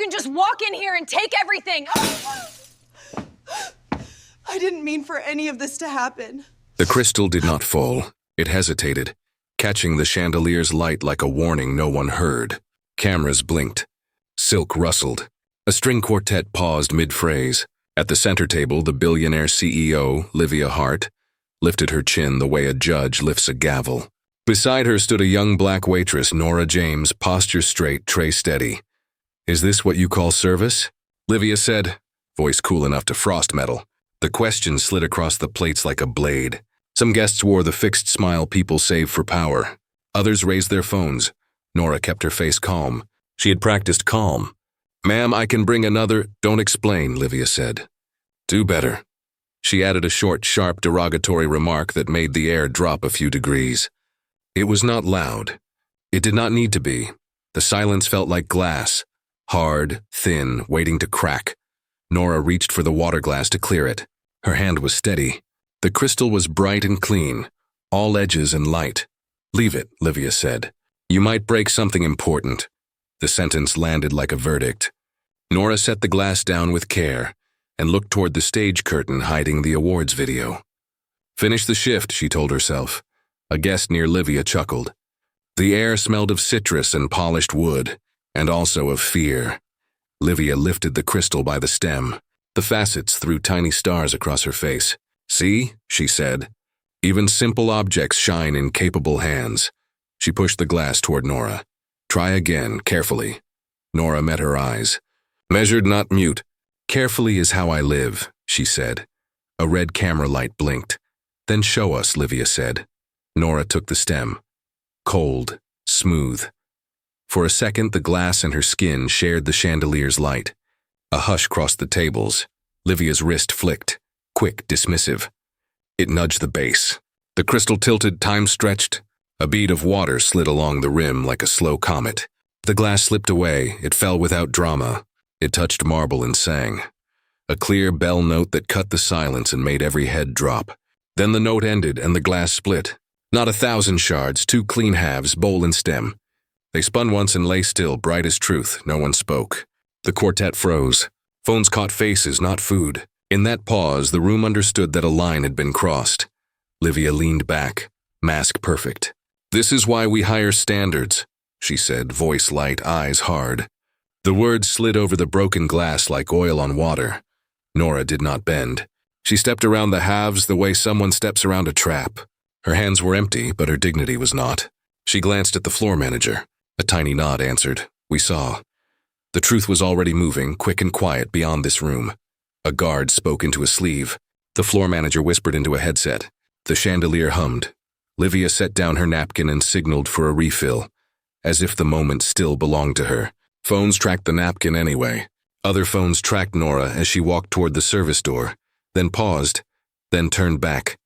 can just walk in here and take everything. I didn't mean for any of this to happen. The crystal did not fall. It hesitated, catching the chandelier's light like a warning no one heard. Cameras blinked. Silk rustled. A string quartet paused mid-phrase. At the center table, the Billionaire CEO, Livia Hart, lifted her chin the way a judge lifts a gavel. Beside her stood a young black waitress, Nora James, posture straight, tray steady. "Is this what you call service?" Livia said, voice cool enough to frost metal. The question slid across the plates like a blade. Some guests wore the fixed smile people save for power. Others raised their phones. Nora kept her face calm. She had practiced calm. "Ma'am, I can bring another—" "Don't explain," Livia said. "Do better." She added a short, sharp, derogatory remark that made the air drop a few degrees. It was not loud. It did not need to be. The silence felt like glass, hard, thin, waiting to crack. Nora reached for the water glass to clear it. Her hand was steady. The crystal was bright and clean, all edges and light. "Leave it," Livia said. "You might break something important." The sentence landed like a verdict. Nora set the glass down with care and looked toward the stage curtain hiding the awards video. "Finish the shift," she told herself. A guest near Livia chuckled. The air smelled of citrus and polished wood, and also of fear. Livia lifted the crystal by the stem. The facets threw tiny stars across her face. "See," she said. "Even simple objects shine in capable hands." She pushed the glass toward Nora. "Try again, carefully." Nora met her eyes. "Measured, not mute. Carefully is how I live," she said. A red camera light blinked. "Then show us," Livia said. Nora took the stem. Cold, smooth. For a second, the glass and her skin shared the chandelier's light. A hush crossed the tables. Livia's wrist flicked, quick, dismissive. It nudged the base. The crystal tilted, time stretched. A bead of water slid along the rim like a slow comet. The glass slipped away. It fell without drama. It touched marble and sang. A clear bell note that cut the silence and made every head drop. Then the note ended and the glass split. Not 1,000 shards, 2 clean halves, bowl and stem. They spun once and lay still, bright as truth. No one spoke. The quartet froze. Phones caught faces, not food. In that pause, the room understood that a line had been crossed. Livia leaned back, mask perfect. "This is why we hire standards," she said, voice light, eyes hard. The words slid over the broken glass like oil on water. Nora did not bend. She stepped around the halves the way someone steps around a trap. Her hands were empty, but her dignity was not. She glanced at the floor manager. A tiny nod answered. "We saw." The truth was already moving, quick and quiet, beyond this room. A guard spoke into a sleeve. The floor manager whispered into a headset. The chandelier hummed. Livia set down her napkin and signaled for a refill, as if the moment still belonged to her. Phones tracked the napkin anyway. Other phones tracked Nora as she walked toward the service door, then paused, then turned back.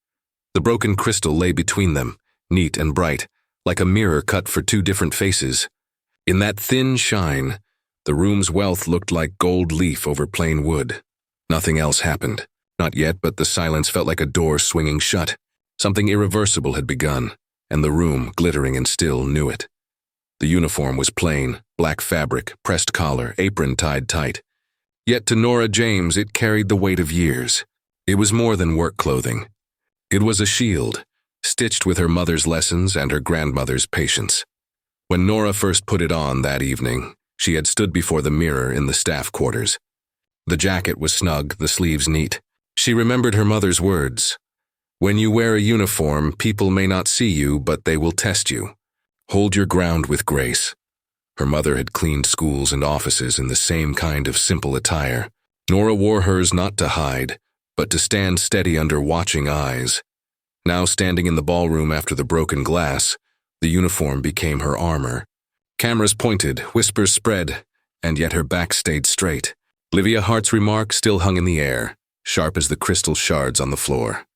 The broken crystal lay between them, neat and bright, like a mirror cut for 2 different faces. In that thin shine, the room's wealth looked like gold leaf over plain wood. Nothing else happened. Not yet, but the silence felt like a door swinging shut. Something irreversible had begun, and the room, glittering and still, knew it. The uniform was plain, black fabric, pressed collar, apron tied tight. Yet to Nora James it carried the weight of years. It was more than work clothing. It was a shield, stitched with her mother's lessons and her grandmother's patience. When Nora first put it on that evening, she had stood before the mirror in the staff quarters. The jacket was snug, the sleeves neat. She remembered her mother's words. "When you wear a uniform, people may not see you, but they will test you. Hold your ground with grace." Her mother had cleaned schools and offices in the same kind of simple attire. Nora wore hers not to hide, but to stand steady under watching eyes. Now standing in the ballroom after the broken glass, the uniform became her armor. Cameras pointed, whispers spread, and yet her back stayed straight. Livia Hart's remark still hung in the air, sharp as the crystal shards on the floor.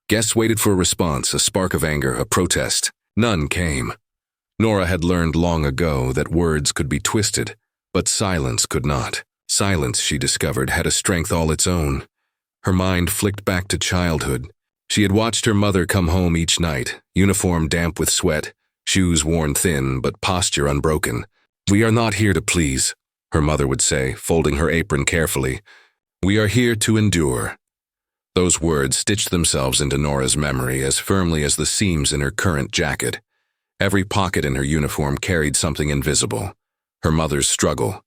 Guests waited for a response, a spark of anger, a protest. None came. Nora had learned long ago that words could be twisted, but silence could not. Silence, she discovered, had a strength all its own. Her mind flicked back to childhood. She had watched her mother come home each night, uniform damp with sweat, shoes worn thin but posture unbroken. "We are not here to please." her mother would say, folding her apron carefully. "We are here to endure." Those words stitched themselves into Nora's memory as firmly as the seams in her current jacket. Every pocket in her uniform carried something invisible: her mother's struggle,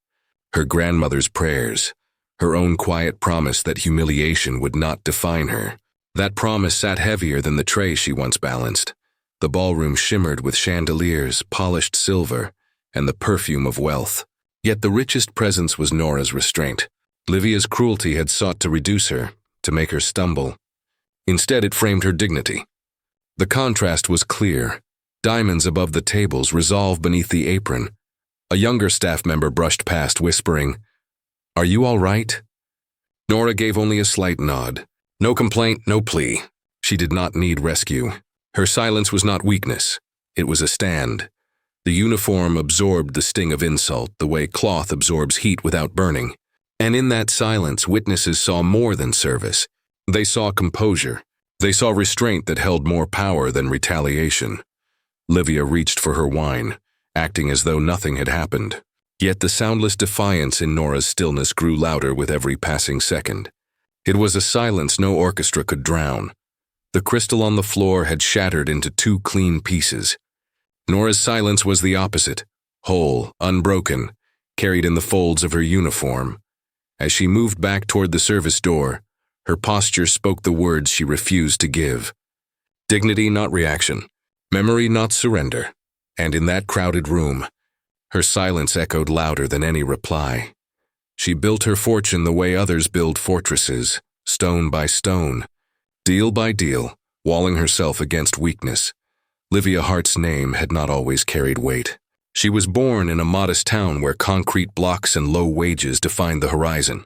her grandmother's prayers, her own quiet promise that humiliation would not define her. That promise sat heavier than the tray she once balanced. The ballroom shimmered with chandeliers, polished silver, and the perfume of wealth. Yet the richest presence was Nora's restraint. Livia's cruelty had sought to reduce her, to make her stumble. Instead, it framed her dignity. The contrast was clear: diamonds above the tables, resolve beneath the apron. A younger staff member brushed past, whispering, "Are you all right?" Nora gave only a slight nod. No complaint, no plea. She did not need rescue. Her silence was not weakness. It was a stand. The uniform absorbed the sting of insult the way cloth absorbs heat without burning. And in that silence, witnesses saw more than service. They saw composure. They saw restraint that held more power than retaliation. Livia reached for her wine, acting as though nothing had happened. Yet the soundless defiance in Nora's stillness grew louder with every passing second. It was a silence no orchestra could drown. The crystal on the floor had shattered into two clean pieces. Nora's silence was the opposite: whole, unbroken, carried in the folds of her uniform. As she moved back toward the service door, her posture spoke the words she refused to give. Dignity, not reaction. Memory, not surrender. And in that crowded room, her silence echoed louder than any reply. She built her fortune the way others build fortresses, stone by stone, deal by deal, walling herself against weakness. Livia Hart's name had not always carried weight. She was born in a modest town where concrete blocks and low wages defined the horizon.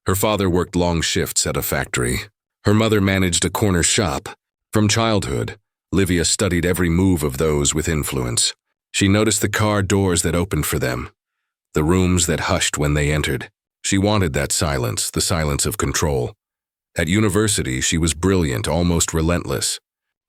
Her father worked long shifts at a factory. Her mother managed a corner shop. From childhood, Livia studied every move of those with influence. She noticed the car doors that opened for them, the rooms that hushed when they entered. She wanted that silence, the silence of control. At university, she was brilliant, almost relentless.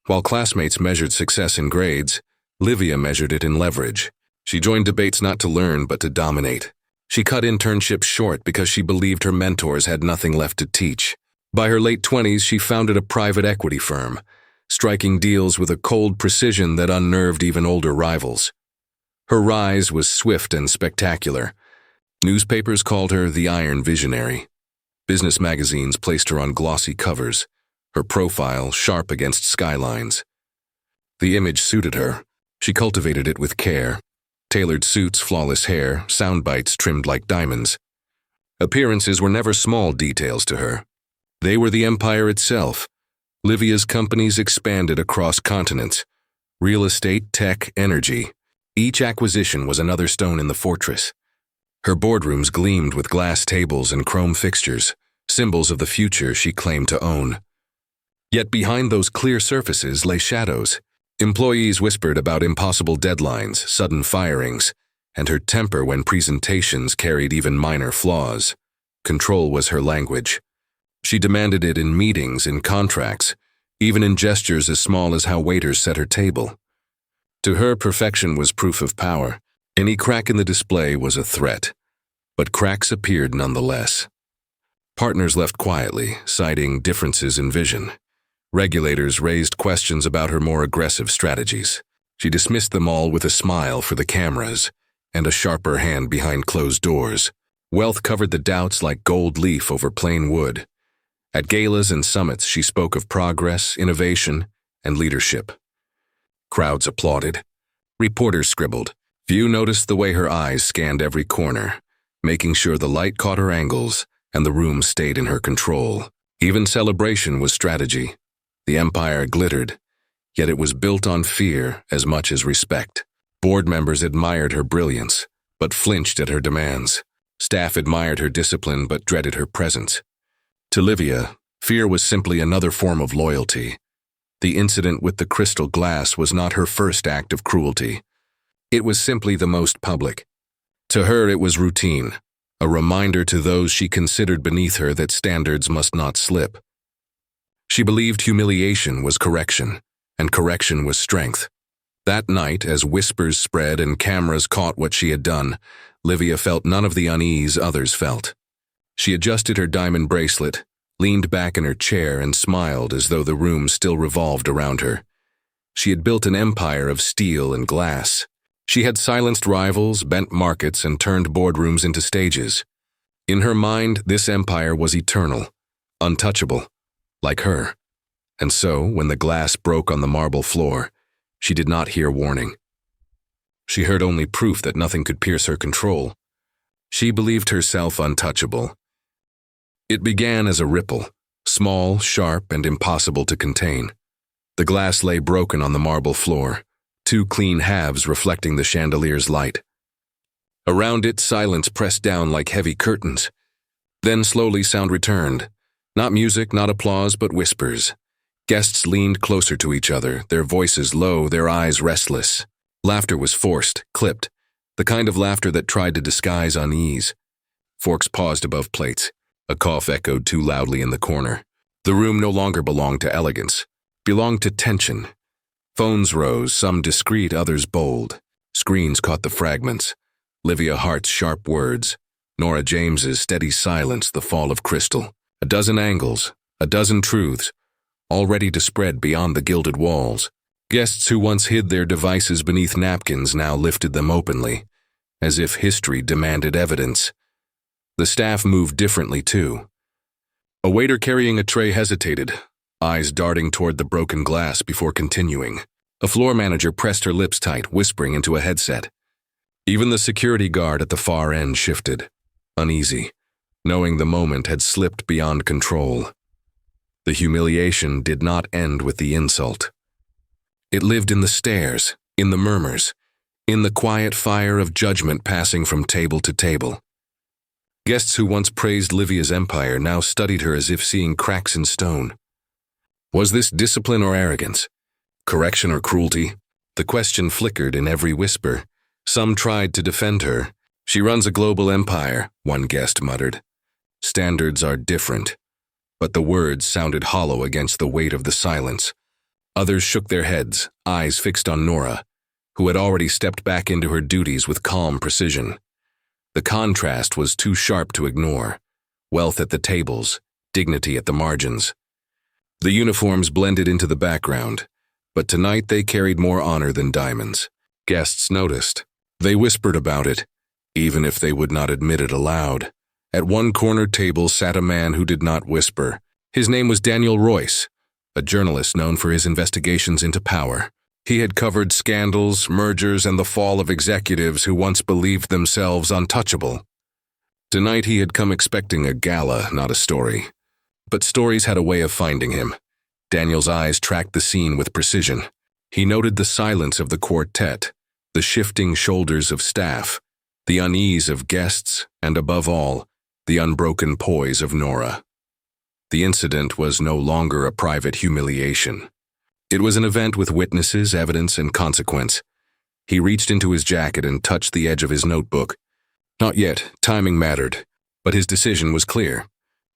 While classmates measured success in grades, Livia measured it in leverage. She joined debates not to learn, but to dominate. She cut internships short because she believed her mentors had nothing left to teach. By her late 20s, she founded a private equity firm, striking deals with a cold precision that unnerved even older rivals. Her rise was swift and spectacular. Newspapers called her the Iron Visionary. Business magazines placed her on glossy covers, her profile sharp against skylines. The image suited her. She cultivated it with care. Tailored suits, flawless hair, sound bites trimmed like diamonds. Appearances were never small details to her. They were the empire itself. Livia's companies expanded across continents. Real estate, tech, energy. Each acquisition was another stone in the fortress. Her boardrooms gleamed with glass tables and chrome fixtures, symbols of the future she claimed to own. Yet behind those clear surfaces lay shadows. Employees whispered about impossible deadlines, sudden firings, and her temper when presentations carried even minor flaws. Control was her language. She demanded it in meetings, in contracts, even in gestures as small as how waiters set her table. To her, perfection was proof of power. Any crack in the display was a threat. But cracks appeared nonetheless. Partners left quietly, citing differences in vision. Regulators raised questions about her more aggressive strategies. She dismissed them all with a smile for the cameras and a sharper hand behind closed doors. Wealth covered the doubts like gold leaf over plain wood. At galas and summits, she spoke of progress, innovation, and leadership. Crowds applauded. Reporters scribbled. Few noticed the way her eyes scanned every corner, making sure the light caught her angles and the room stayed in her control. Even celebration was strategy. The empire glittered, yet it was built on fear as much as respect. Board members admired her brilliance, but flinched at her demands. Staff admired her discipline, but dreaded her presence. To Livia, fear was simply another form of loyalty. The incident with the crystal glass was not her first act of cruelty. It was simply the most public. To her, it was routine, a reminder to those she considered beneath her that standards must not slip. She believed humiliation was correction, and correction was strength. That night, as whispers spread and cameras caught what she had done, Livia felt none of the unease others felt. She adjusted her diamond bracelet, leaned back in her chair, and smiled as though the room still revolved around her. She had built an empire of steel and glass. She had silenced rivals, bent markets, and turned boardrooms into stages. In her mind, this empire was eternal, untouchable, like her. And so, when the glass broke on the marble floor, she did not hear warning. She heard only proof that nothing could pierce her control. She believed herself untouchable. It began as a ripple, small, sharp, and impossible to contain. The glass lay broken on the marble floor, two clean halves reflecting the chandelier's light. Around it, silence pressed down like heavy curtains. Then slowly sound returned. Not music, not applause, but whispers. Guests leaned closer to each other, their voices low, their eyes restless. Laughter was forced, clipped, the kind of laughter that tried to disguise unease. Forks paused above plates. A cough echoed too loudly in the corner. The room no longer belonged to elegance, belonged to tension. Phones rose, some discreet, others bold. Screens caught the fragments. Livia Hart's sharp words. Nora James's steady silence, the fall of crystal. A dozen angles, a dozen truths, all ready to spread beyond the gilded walls. Guests who once hid their devices beneath napkins now lifted them openly, as if history demanded evidence. The staff moved differently, too. A waiter carrying a tray hesitated, eyes darting toward the broken glass before continuing. A floor manager pressed her lips tight, whispering into a headset. Even the security guard at the far end shifted, uneasy, knowing the moment had slipped beyond control. The humiliation did not end with the insult. It lived in the stares, in the murmurs, in the quiet fire of judgment passing from table to table. Guests who once praised Livia's empire now studied her as if seeing cracks in stone. Was this discipline or arrogance? Correction or cruelty? The question flickered in every whisper. Some tried to defend her. She runs a global empire, one guest muttered. Standards are different. But the words sounded hollow against the weight of the silence. Others shook their heads, eyes fixed on Nora, who had already stepped back into her duties with calm precision. The contrast was too sharp to ignore. Wealth at the tables, dignity at the margins. The uniforms blended into the background, but tonight they carried more honor than diamonds. Guests noticed. They whispered about it, even if they would not admit it aloud. At one corner table sat a man who did not whisper. His name was Daniel Royce, a journalist known for his investigations into power. He had covered scandals, mergers, and the fall of executives who once believed themselves untouchable. Tonight he had come expecting a gala, not a story. But stories had a way of finding him. Daniel's eyes tracked the scene with precision. He noted the silence of the quartet, the shifting shoulders of staff, the unease of guests, and above all, the unbroken poise of Nora. The incident was no longer a private humiliation. It was an event with witnesses, evidence, and consequence. He reached into his jacket and touched the edge of his notebook. Not yet, timing mattered, but his decision was clear.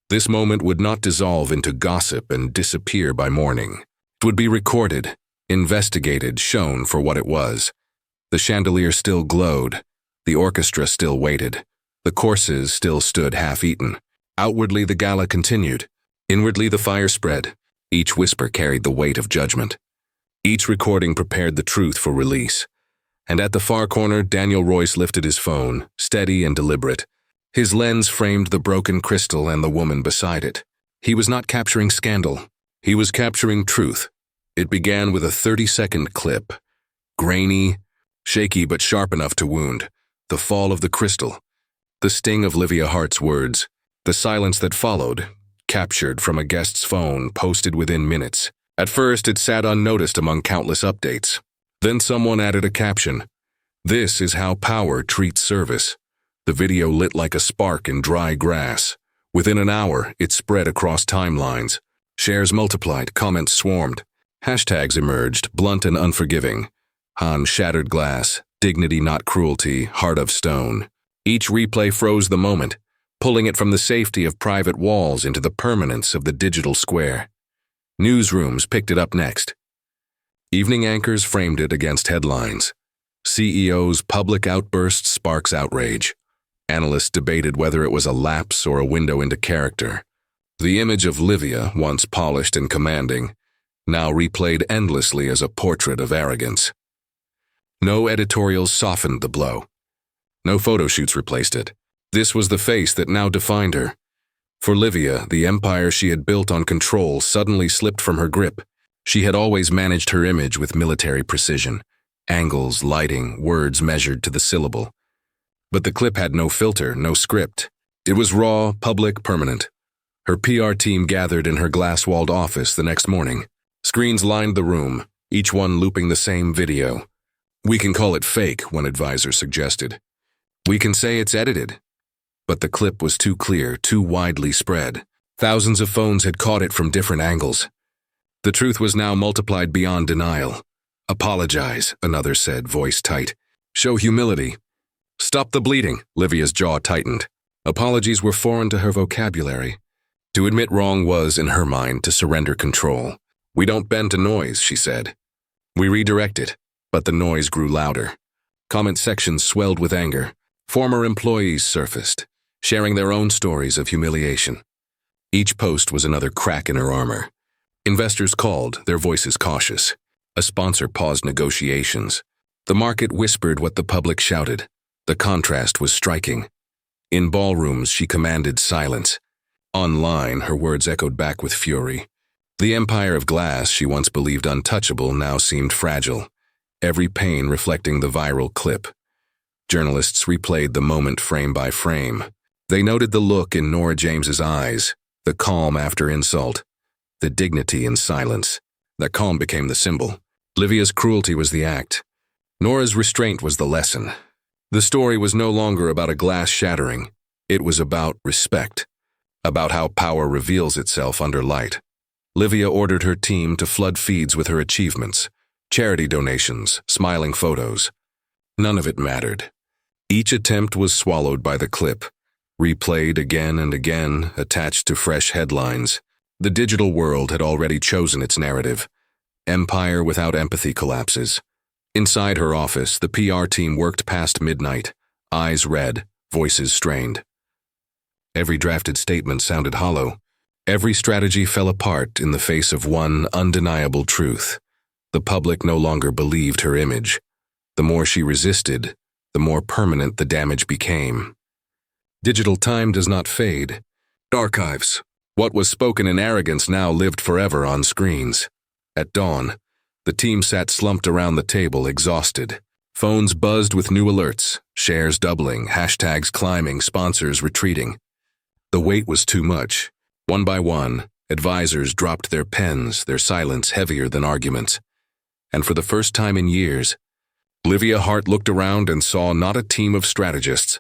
This moment would not dissolve into gossip and disappear by morning. It would be recorded, investigated, shown for what it was. The chandelier still glowed. The orchestra still waited. The courses still stood half-eaten. Outwardly, the gala continued. Inwardly, the fire spread. Each whisper carried the weight of judgment. Each recording prepared the truth for release. And at the far corner, Daniel Royce lifted his phone, steady and deliberate. His lens framed the broken crystal and the woman beside it. He was not capturing scandal. He was capturing truth. It began with a 30-second clip. Grainy, shaky but sharp enough to wound. The fall of the crystal. The sting of Livia Hart's words. The silence that followed, captured from a guest's phone, posted within minutes. At first, it sat unnoticed among countless updates. Then someone added a caption. This is how power treats service. The video lit like a spark in dry grass. Within an hour, it spread across timelines. Shares multiplied, comments swarmed. Hashtags emerged, blunt and unforgiving. Han shattered glass, dignity not cruelty, heart of stone. Each replay froze the moment, pulling it from the safety of private walls into the permanence of the digital square. Newsrooms picked it up next. Evening anchors framed it against headlines. CEO's public outburst sparks outrage. Analysts debated whether it was a lapse or a window into character. The image of Livia, once polished and commanding, now replayed endlessly as a portrait of arrogance. No editorials softened the blow. No photo shoots replaced it. This was the face that now defined her. For Livia, the empire she had built on control suddenly slipped from her grip. She had always managed her image with military precision. Angles, lighting, words measured to the syllable. But the clip had no filter, no script. It was raw, public, permanent. Her PR team gathered in her glass-walled office the next morning. Screens lined the room, each one looping the same video. "We can call it fake," one advisor suggested. "We can say it's edited." But the clip was too clear, too widely spread. Thousands of phones had caught it from different angles. The truth was now multiplied beyond denial. "Apologize," another said, voice tight. "Show humility." "Stop the bleeding," Livia's jaw tightened. Apologies were foreign to her vocabulary. To admit wrong was, in her mind, to surrender control. "We don't bend to noise," she said. We redirect it, but the noise grew louder. Comment sections swelled with anger. Former employees surfaced, sharing their own stories of humiliation. Each post was another crack in her armor. Investors called, their voices cautious. A sponsor paused negotiations. The market whispered what the public shouted. The contrast was striking. In ballrooms, she commanded silence. Online, her words echoed back with fury. The empire of glass she once believed untouchable now seemed fragile, every pane reflecting the viral clip. Journalists replayed the moment frame by frame. They noted the look in Nora James's eyes, the calm after insult, the dignity in silence. That calm became the symbol. Livia's cruelty was the act. Nora's restraint was the lesson. The story was no longer about a glass shattering. It was about respect, about how power reveals itself under light. Livia ordered her team to flood feeds with her achievements, charity donations, smiling photos. None of it mattered. Each attempt was swallowed by the clip, replayed again and again, attached to fresh headlines. The digital world had already chosen its narrative. Empire without empathy collapses. Inside her office, the PR team worked past midnight, eyes red, voices strained. Every drafted statement sounded hollow. Every strategy fell apart in the face of one undeniable truth. The public no longer believed her image. The more she resisted, the more permanent the damage became. Digital time does not fade. Archives. What was spoken in Arrogance now lived forever on screens. At dawn, the team sat slumped around the table, exhausted. Phones buzzed with new alerts, shares doubling, hashtags climbing, sponsors retreating. The weight was too much. One by one, advisors dropped their pens, their silence heavier than arguments. And for the first time in years, Livia Hart looked around and saw not a team of strategists,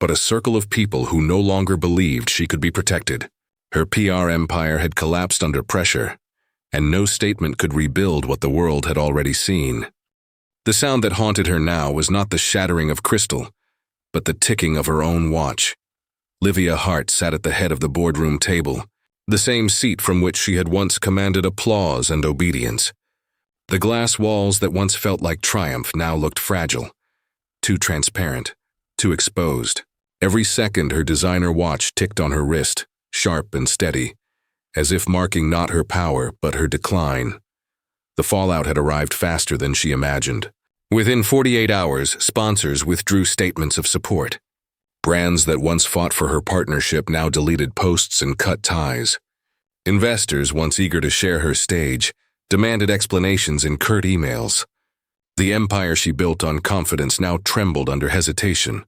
but a circle of people who no longer believed she could be protected. Her PR empire had collapsed under pressure, and no statement could rebuild what the world had already seen. The sound that haunted her now was not the shattering of crystal, but the ticking of her own watch. Livia Hart sat at the head of the boardroom table, the same seat from which she had once commanded applause and obedience. The glass walls that once felt like triumph now looked fragile, too transparent, too exposed. Every second her designer watch ticked on her wrist, sharp and steady, as if marking not her power but her decline. The fallout had arrived faster than she imagined. Within 48 hours, sponsors withdrew statements of support. Brands that once fought for her partnership now deleted posts and cut ties. Investors, once eager to share her stage, demanded explanations in curt emails. The empire she built on confidence now trembled under hesitation.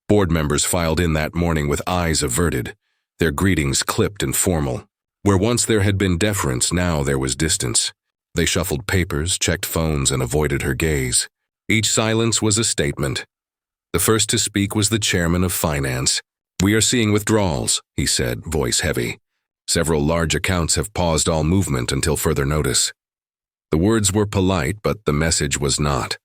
Board members filed in that morning with eyes averted, their greetings clipped and formal. Where once there had been deference, now there was distance. They shuffled papers, checked phones, and avoided her gaze. Each silence was a statement. The first to speak was the chairman of finance. "We are seeing withdrawals," he said, voice heavy. "Several large accounts have paused all movement until further notice." The words were polite, but the message was not.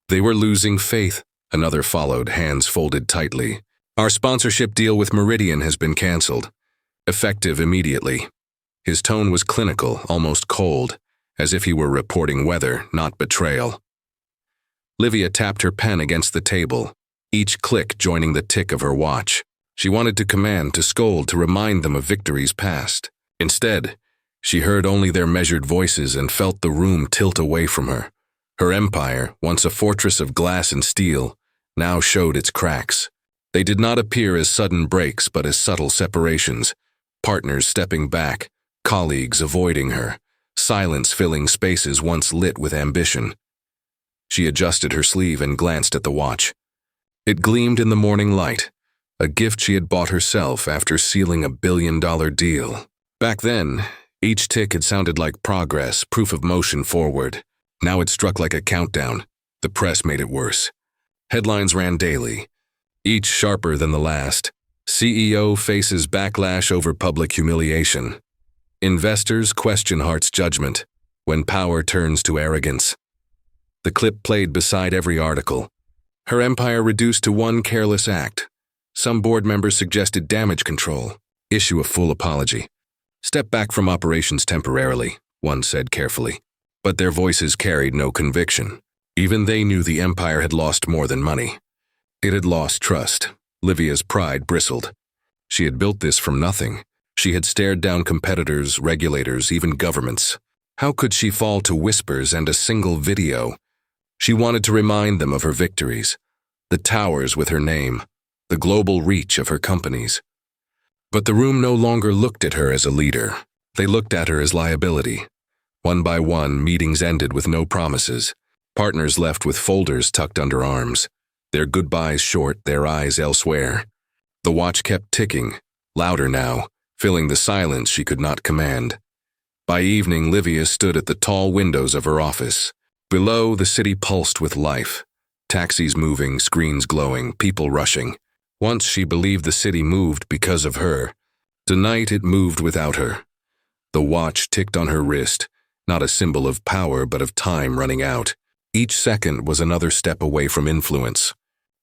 "They were losing faith," another followed, hands folded tightly. "Our sponsorship deal with Meridian has been canceled. Effective immediately." His tone was clinical, almost cold, as if he were reporting weather, not betrayal. Livia tapped her pen against the table, each click joining the tick of her watch. She wanted to command, to scold, to remind them of victories past. Instead, she heard only their measured voices and felt the room tilt away from her. Her empire, once a fortress of glass and steel, now showed its cracks. They did not appear as sudden breaks, but as subtle separations. Partners stepping back, colleagues avoiding her, silence filling spaces once lit with ambition. She adjusted her sleeve and glanced at the watch. It gleamed in the morning light, a gift she had bought herself after sealing a billion-dollar deal. Back then, each tick had sounded like progress, proof of motion forward. Now it struck like a countdown. The press made it worse. Headlines ran daily, each sharper than the last. CEO faces backlash over public humiliation. Investors question Hart's judgment when power turns to arrogance. The clip played beside every article. Her empire reduced to one careless act. Some board members suggested damage control. Issue a full apology. Step back from operations temporarily, one said carefully. But their voices carried no conviction. Even they knew the empire had lost more than money. It had lost trust. Livia's pride bristled. She had built this from nothing. She had stared down competitors, regulators, even governments. How could she fall to whispers and a single video? She wanted to remind them of her victories, the towers with her name, the global reach of her companies. But the room no longer looked at her as a leader. They looked at her as liability. One by one, meetings ended with no promises. Partners left with folders tucked under arms, their goodbyes short, their eyes elsewhere. The watch kept ticking, louder now, filling the silence she could not command. By evening, Livia stood at the tall windows of her office. Below, the city pulsed with life. Taxis moving, screens glowing, people rushing. Once she believed the city moved because of her. Tonight it moved without her. The watch ticked on her wrist, not a symbol of power but of time running out. Each second was another step away from influence,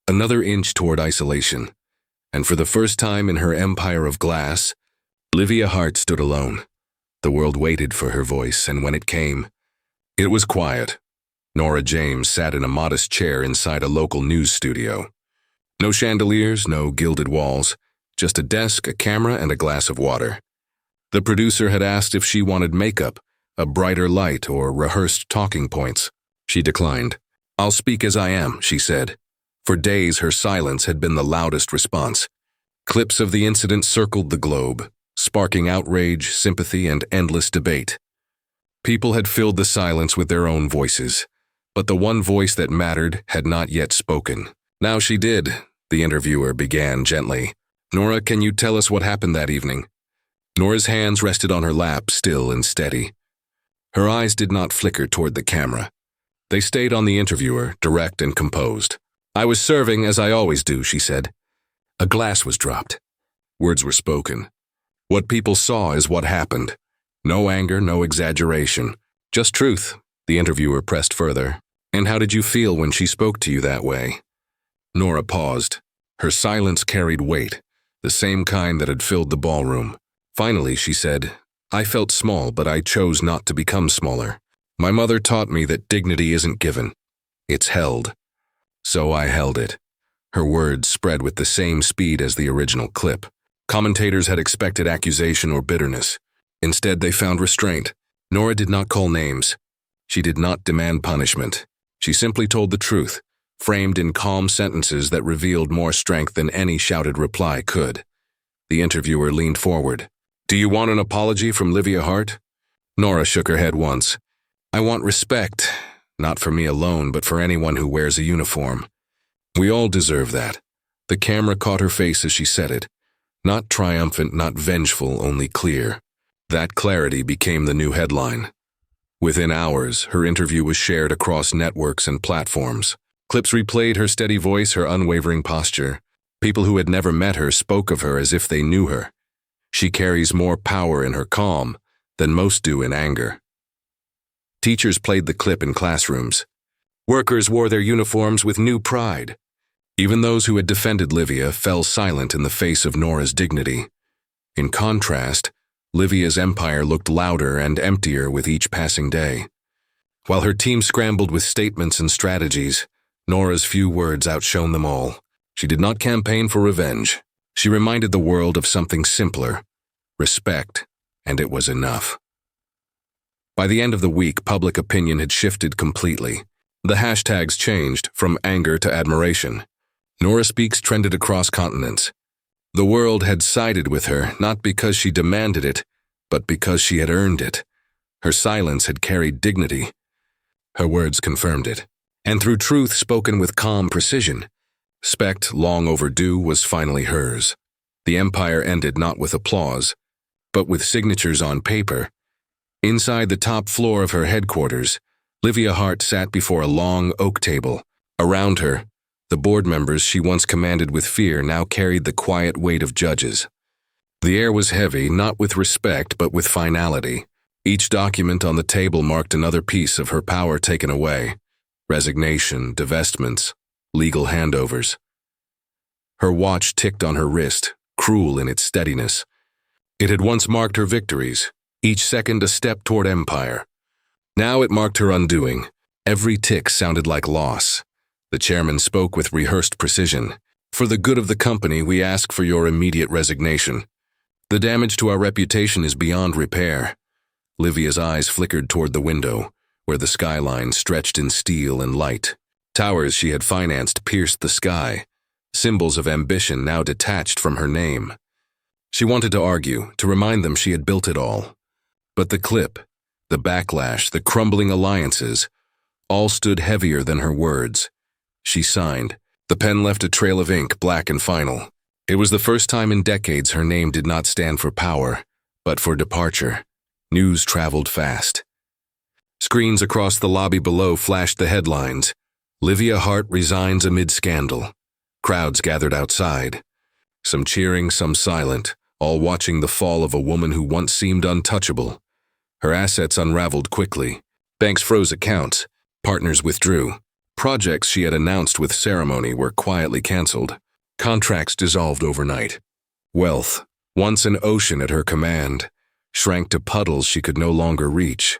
another inch toward isolation. And for the first time in her empire of glass, Livia Hart stood alone. The world waited for her voice, and when it came, it was quiet. Nora James sat in a modest chair inside a local news studio. No chandeliers, no gilded walls, just a desk, a camera, and a glass of water. The producer had asked if she wanted makeup, a brighter light, or rehearsed talking points. She declined. "I'll speak as I am," she said. For days, her silence had been the loudest response. Clips of the incident circled the globe, sparking outrage, sympathy, and endless debate. People had filled the silence with their own voices, but the one voice that mattered had not yet spoken. Now she did, the interviewer began gently. "Nora, can you tell us what happened that evening?" Nora's hands rested on her lap, still and steady. Her eyes did not flicker toward the camera. They stayed on the interviewer, direct and composed. "I was serving as I always do," she said. A glass was dropped. Words were spoken. What people saw is what happened. No anger, no exaggeration. Just truth, the interviewer pressed further. "And how did you feel when she spoke to you that way?" Nora paused. Her silence carried weight, the same kind that had filled the ballroom. Finally, she said, "I felt small, but I chose not to become smaller. My mother taught me that dignity isn't given. It's held. So I held it." Her words spread with the same speed as the original clip. Commentators had expected accusation or bitterness. Instead, they found restraint. Nora did not call names. She did not demand punishment. She simply told the truth, framed in calm sentences that revealed more strength than any shouted reply could. The interviewer leaned forward. "Do you want an apology from Livia Hart?" Nora shook her head once. "I want respect, not for me alone, but for anyone who wears a uniform. We all deserve that." The camera caught her face as she said it. Not triumphant, not vengeful, only clear. That clarity became the new headline. Within hours, her interview was shared across networks and platforms. Clips replayed her steady voice, her unwavering posture. People who had never met her spoke of her as if they knew her. She carries more power in her calm than most do in anger. Teachers played the clip in classrooms. Workers wore their uniforms with new pride. Even those who had defended Livia fell silent in the face of Nora's dignity. In contrast, Livia's empire looked louder and emptier with each passing day. While her team scrambled with statements and strategies, Nora's few words outshone them all. She did not campaign for revenge. She reminded the world of something simpler: respect, and it was enough. By the end of the week, public opinion had shifted completely. The hashtags changed from anger to admiration. Nora Speaks trended across continents. The world had sided with her, not because she demanded it, but because she had earned it. Her silence had carried dignity. Her words confirmed it. And through truth spoken with calm precision, respect, long overdue, was finally hers. The empire ended not with applause, but with signatures on paper. Inside the top floor of her headquarters, Livia Hart sat before a long oak table. Around her, the board members she once commanded with fear now carried the quiet weight of judges. The air was heavy, not with respect, but with finality. Each document on the table marked another piece of her power taken away: resignation, divestments, legal handovers. Her watch ticked on her wrist, cruel in its steadiness. It had once marked her victories, each second a step toward empire. Now it marked her undoing. Every tick sounded like loss. The chairman spoke with rehearsed precision. "For the good of the company, we ask for your immediate resignation. The damage to our reputation is beyond repair." Livia's eyes flickered toward the window, where the skyline stretched in steel and light. Towers she had financed pierced the sky, symbols of ambition now detached from her name. She wanted to argue, to remind them she had built it all. But the clip, the backlash, the crumbling alliances, all stood heavier than her words. She signed. The pen left a trail of ink, black and final. It was the first time in decades her name did not stand for power, but for departure. News traveled fast. Screens across the lobby below flashed the headlines: "Livia Hart resigns amid scandal." Crowds gathered outside. Some cheering, some silent, all watching the fall of a woman who once seemed untouchable. Her assets unraveled quickly. Banks froze accounts. Partners withdrew. Projects she had announced with ceremony were quietly canceled. Contracts dissolved overnight. Wealth, once an ocean at her command, shrank to puddles she could no longer reach.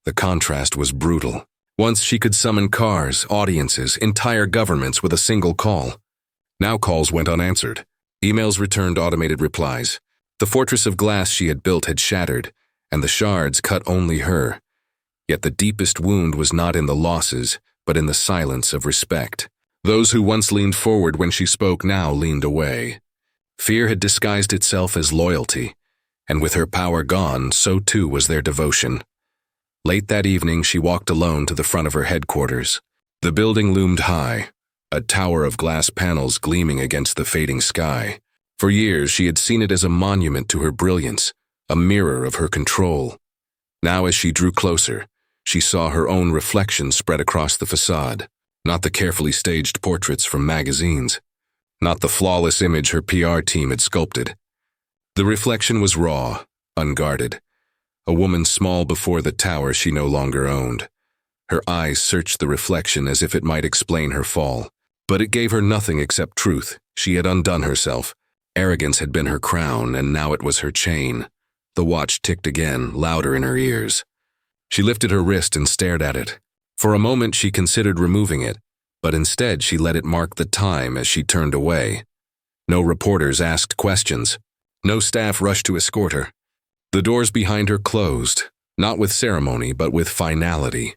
The contrast was brutal. Once she could summon cars, audiences, entire governments with a single call. Now calls went unanswered. Emails returned automated replies. The fortress of glass she had built had shattered, and the shards cut only her. Yet the deepest wound was not in the losses, but in the silence of respect. Those who once leaned forward when she spoke now leaned away. Fear had disguised itself as loyalty, and with her power gone, so too was their devotion. Late that evening, she walked alone to the front of her headquarters. The building loomed high, a tower of glass panels gleaming against the fading sky. For years, she had seen it as a monument to her brilliance, a mirror of her control. Now, as she drew closer, she saw her own reflection spread across the facade, not the carefully staged portraits from magazines, not the flawless image her PR team had sculpted. The reflection was raw, unguarded, a woman small before the tower she no longer owned. Her eyes searched the reflection as if it might explain her fall, but it gave her nothing except truth. She had undone herself. Arrogance had been her crown, and now it was her chain. The watch ticked again, louder in her ears. She lifted her wrist and stared at it. For a moment she considered removing it, but instead she let it mark the time as she turned away. No reporters asked questions. No staff rushed to escort her. The doors behind her closed, not with ceremony, but with finality.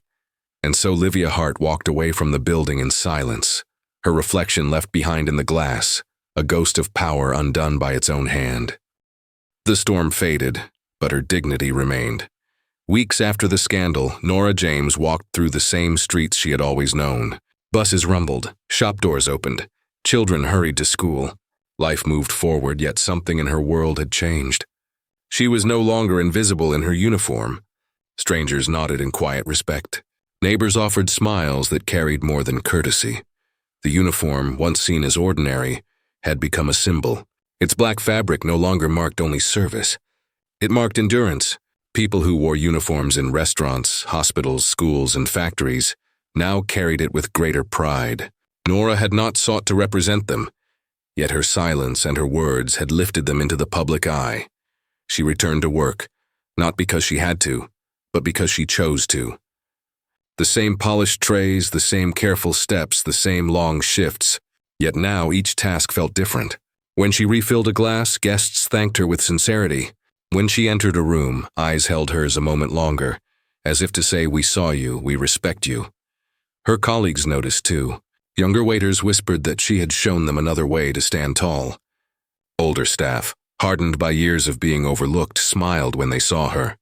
And so Livia Hart walked away from the building in silence, her reflection left behind in the glass, a ghost of power undone by its own hand. The storm faded, but her dignity remained. Weeks after the scandal, Nora James walked through the same streets she had always known. Buses rumbled, shop doors opened, children hurried to school. Life moved forward, yet something in her world had changed. She was no longer invisible in her uniform. Strangers nodded in quiet respect. Neighbors offered smiles that carried more than courtesy. The uniform, once seen as ordinary, had become a symbol. Its black fabric no longer marked only service. It marked endurance. People who wore uniforms in restaurants, hospitals, schools, and factories now carried it with greater pride. Nora had not sought to represent them, yet her silence and her words had lifted them into the public eye. She returned to work, not because she had to, but because she chose to. The same polished trays, the same careful steps, the same long shifts. Yet now each task felt different. When she refilled a glass, guests thanked her with sincerity. When she entered a room, eyes held hers a moment longer, as if to say, "We saw you, we respect you." Her colleagues noticed too. Younger waiters whispered that she had shown them another way to stand tall. Older staff, hardened by years of being overlooked, smiled when they saw her.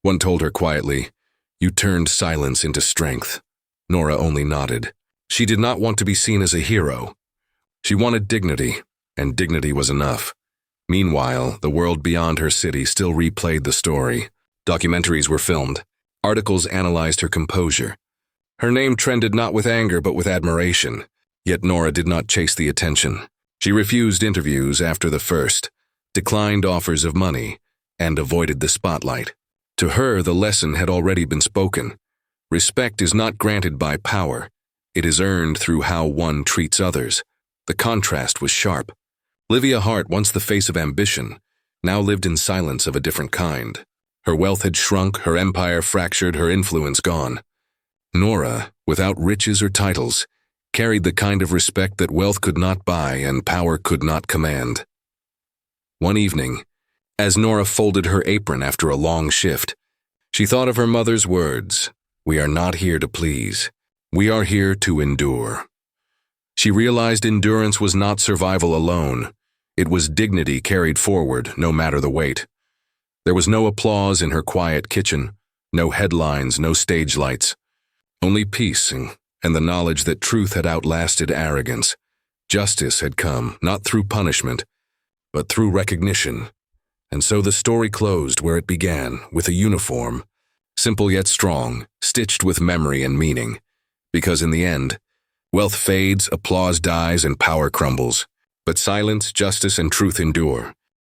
One told her quietly, "You turned silence into strength." Nora only nodded. She did not want to be seen as a hero. She wanted dignity, and dignity was enough. Meanwhile, the world beyond her city still replayed the story. Documentaries were filmed. Articles analyzed her composure. Her name trended not with anger but with admiration. Yet Nora did not chase the attention. She refused interviews after the first, declined offers of money, and avoided the spotlight. To her, the lesson had already been spoken. Respect is not granted by power. It is earned through how one treats others. The contrast was sharp. Livia Hart, once the face of ambition, now lived in silence of a different kind. Her wealth had shrunk, her empire fractured, her influence gone. Nora, without riches or titles, carried the kind of respect that wealth could not buy and power could not command. One evening, as Nora folded her apron after a long shift, she thought of her mother's words, "We are not here to please. We are here to endure." She realized endurance was not survival alone. It was dignity carried forward, no matter the weight. There was no applause in her quiet kitchen, no headlines, no stage lights. Only peace and the knowledge that truth had outlasted arrogance. Justice had come, not through punishment, but through recognition. And so the story closed where it began, with a uniform, simple yet strong, stitched with memory and meaning. Because in the end, wealth fades, applause dies, and power crumbles. But silence, justice, and truth endure.